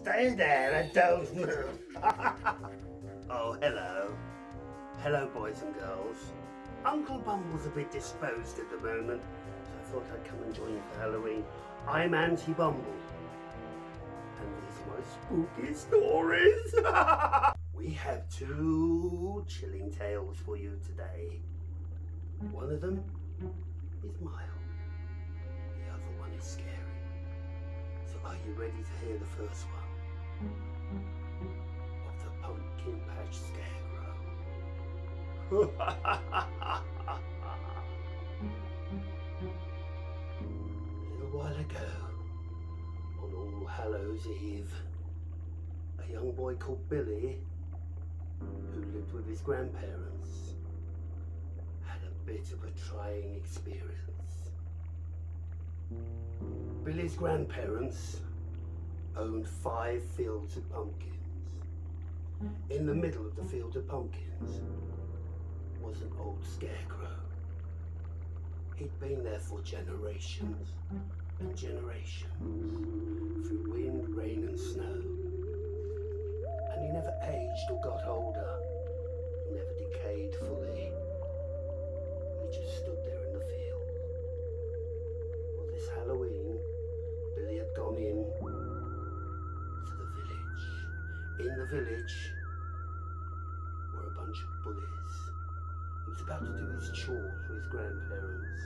Stay there and don't move. Oh, hello. Hello, boys and girls. Uncle Bumble's a bit disposed at the moment, so I thought I'd come and join you for Halloween. I'm Auntie Bumble, and these are my spooky stories. We have two chilling tales for you today. One of them is mild, the other one is scary. So are you ready to hear the first one? Of the Pumpkin Patch Scarecrow. A little while ago, on All Hallows Eve, a young boy called Billy, who lived with his grandparents, had a bit of a trying experience. Billy's grandparents owned 5 fields of pumpkins. In the middle of the field of pumpkins was an old scarecrow. He'd been there for generations and generations, through wind, rain and snow. And he never aged or got older. He never decayed fully. He just stood there in the field. Well, this Halloween, Billy had gone in to the village. In the village were a bunch of bullies. He was about to do his chores with his grandparents.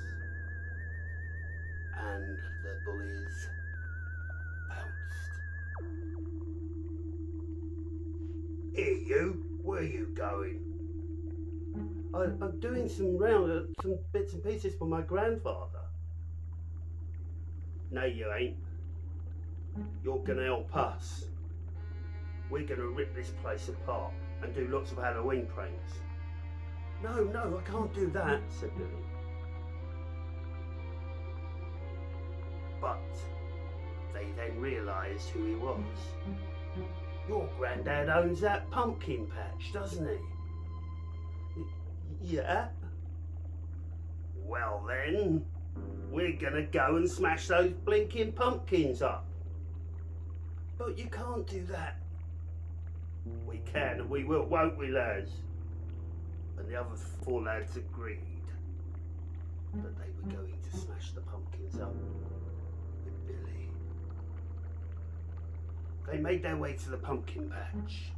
And the bullies pounced. Here you, where are you going? I'm doing some bits and pieces for my grandfather. No, you ain't. You're gonna help us. We're gonna rip this place apart and do lots of Halloween pranks. No, I can't do that, said Billy. But they then realised who he was. Your granddad owns that pumpkin patch, doesn't he? Yeah. Well then, we're gonna go and smash those blinking pumpkins up. But you can't do that. We can and we will, won't we, lads? And the other 4 lads agreed that they were going to smash the pumpkins up with Billy. They made their way to the pumpkin patch,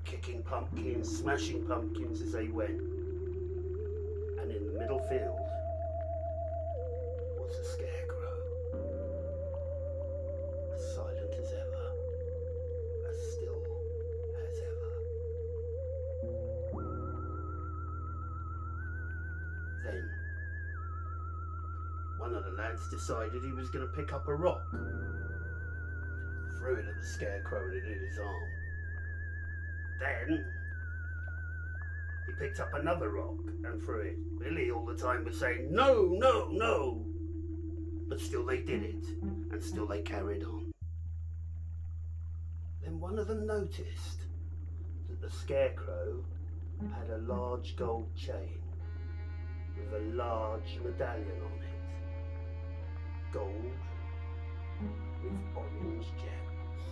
kicking pumpkins, smashing pumpkins as they went. And in the middle field was a scarecrow, as silent as ever, as still as ever. Then, one of the lads decided he was going to pick up a rock, threw it at the scarecrow and it hit his arm. Then, he picked up another rock and threw it. Billy all the time was saying, no, no, no. But still they did it, and still they carried on. Then one of them noticed that the scarecrow had a large gold chain with a large medallion on it. Gold with orange gems.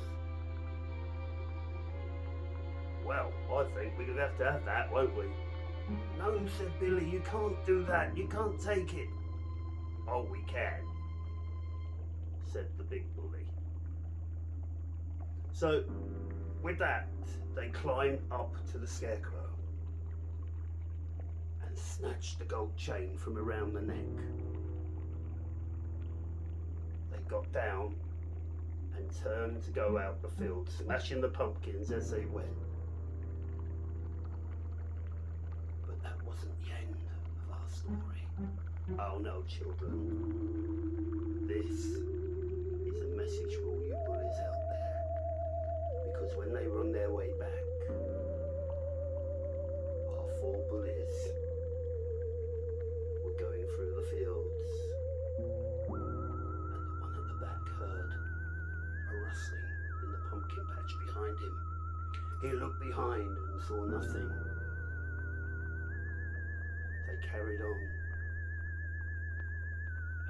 Well, I think we're going to have that, won't we? No, said Billy, you can't do that. You can't take it. Oh, we can, said the big bully. So, with that, they climbed up to the scarecrow and snatched the gold chain from around the neck. They got down and turned to go out the field, smashing the pumpkins as they went. But that wasn't the end of our story. Oh no, children. This is a message for all you bullies out there. Because when they were on their way back, our 4 bullies were going through the fields. And the one at the back heard a rustling in the pumpkin patch behind him. He looked behind and saw nothing. They carried on.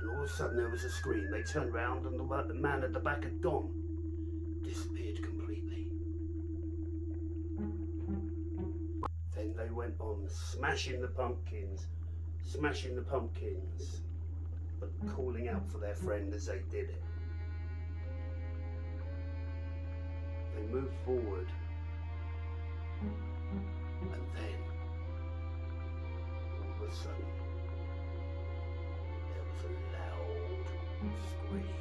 And all of a sudden there was a scream. They turned round and the man at the back had gone. disappeared completely. Then they went on smashing the pumpkins, but calling out for their friend as they did it. They moved forward, and then, all of a sudden, there was a loud scream.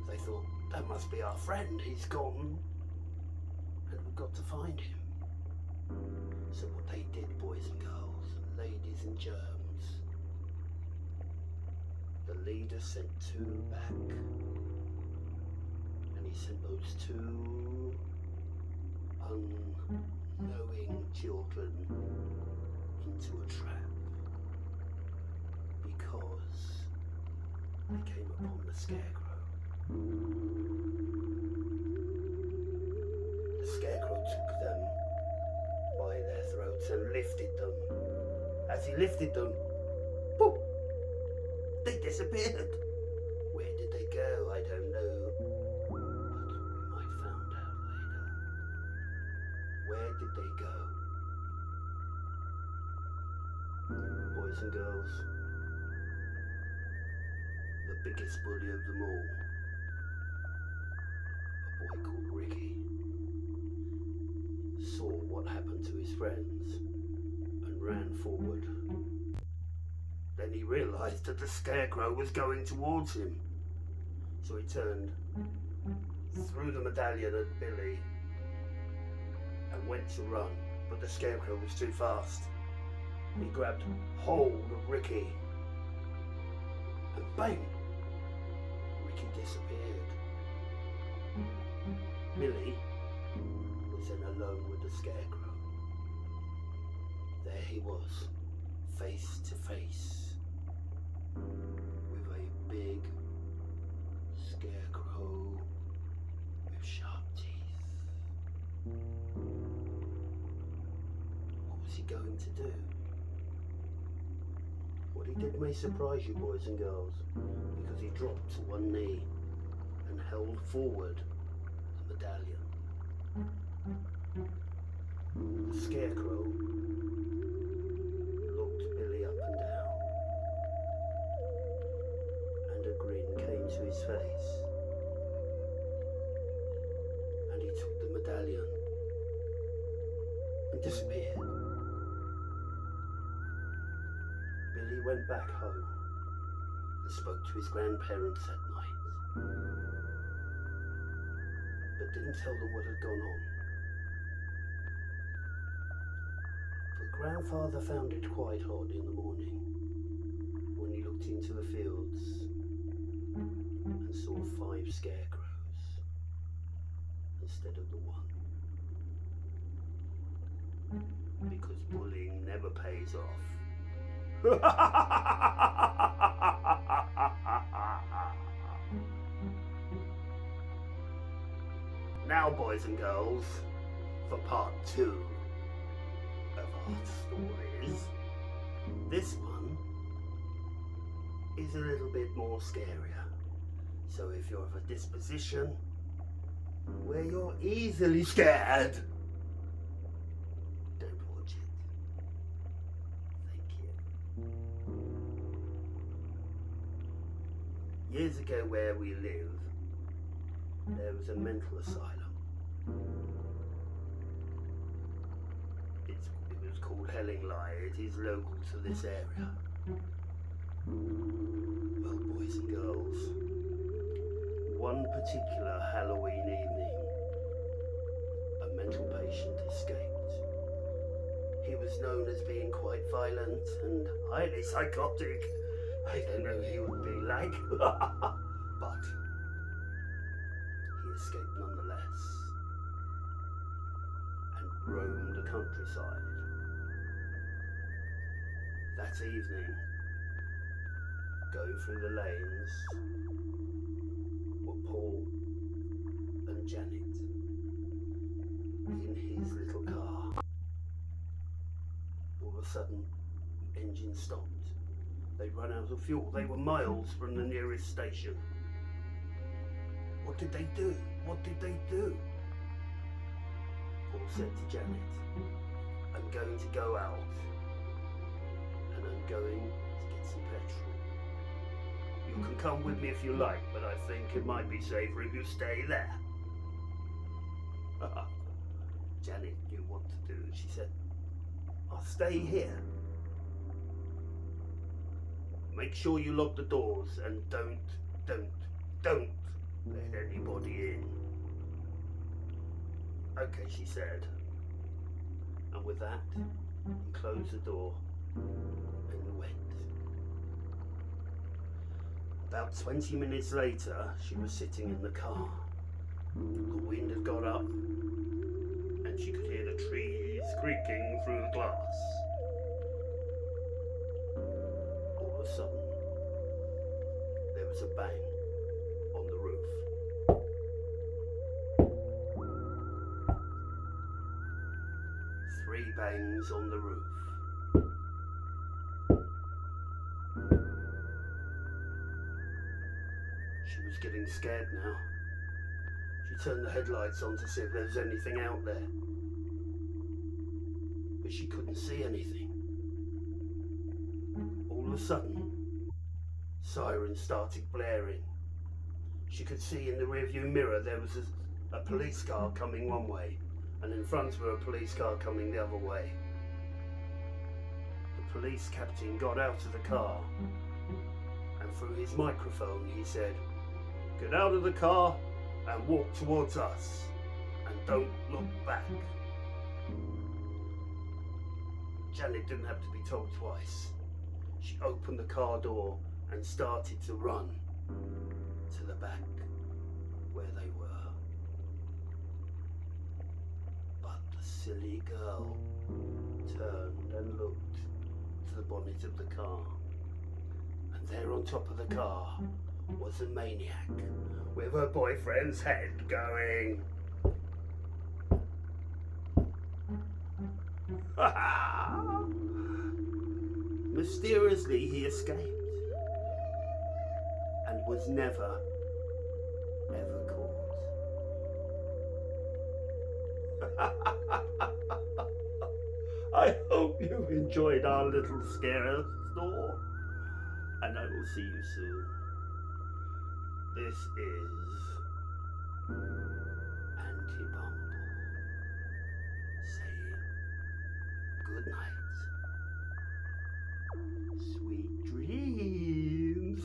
They thought, that must be our friend, he's gone, and we've got to find him. So what they did, boys and girls, ladies and germs, the leader sent two back, and he sent those two unknowing children into a trap, because they came upon the scarecrow. The scarecrow took them by their throats and lifted them. As he lifted them, poof, they disappeared. Where did they go? I don't know, but we might find out later. Where did they go? Boys and girls, the biggest bully of them all, a boy called Ricky, saw what happened to his friends and ran forward. Then he realised that the scarecrow was going towards him. So he turned, threw the medallion at Billy and went to run, but the scarecrow was too fast. He grabbed hold of Ricky and bang! Ricky disappeared. Billy was then alone with the scarecrow. There he was, face to face with a big scarecrow with sharp teeth. What was he going to do? What he did may surprise you, boys and girls, because he dropped to one knee and held forward the medallion. The scarecrow looked Billy up and down, and a grin came to his face, and he took the medallion and disappeared. Billy went back home and spoke to his grandparents that night, but didn't tell them what had gone on. But grandfather found it quite odd in the morning when he looked into the fields and saw 5 scarecrows instead of the one. Because bullying never pays off. Now, boys and girls, for part 2 of our stories. This one is a little bit more scarier. So if you're of a disposition where you're easily scared, don't watch it. Thank you. Years ago, where we live, there was a mental asylum. It was called Hellingly. It is local to this area. Well, boys and girls, one particular Halloween evening, a mental patient escaped. He was known as being quite violent and highly psychotic. I don't know who he would be like, but he escaped nonetheless and roamed the countryside. That evening, going through the lanes were Paul and Janet in his little car. All of a sudden, the engine stopped. They'd run out of fuel. They were miles from the nearest station. What did they do? What did they do? Paul said to Janet, I'm going to go out and I'm going to get some petrol. You can come with me if you like, but I think it might be safer if you stay there. Janet knew what to do. She said, I'll stay here. Make sure you lock the doors and don't let anybody in. Okay, she said. And with that, he closed the door and went. About 20 minutes later, she was sitting in the car. The wind had got up and she could hear the trees creaking through the glass. All of a sudden, there was a bang on the roof. 3 bangs on the roof. She was getting scared now. She turned the headlights on to see if there was anything out there. But she couldn't see anything. All of a sudden, sirens started blaring. She could see in the rearview mirror there was a police car coming one way, and in front of her a police car coming the other way. The police captain got out of the car, and through his microphone he said, "Get out of the car and walk towards us, and don't look back." Janet didn't have to be told twice. She opened the car door and started to run to the back where they were. But the silly girl turned and looked to the bonnet of the car, and there on top of the car was a maniac with her boyfriend's head going. Mysteriously he escaped and was never ever caught. I hope you enjoyed our little scare store, and I will see you soon. This is Anti-Bumble saying good night. Sweet dreams.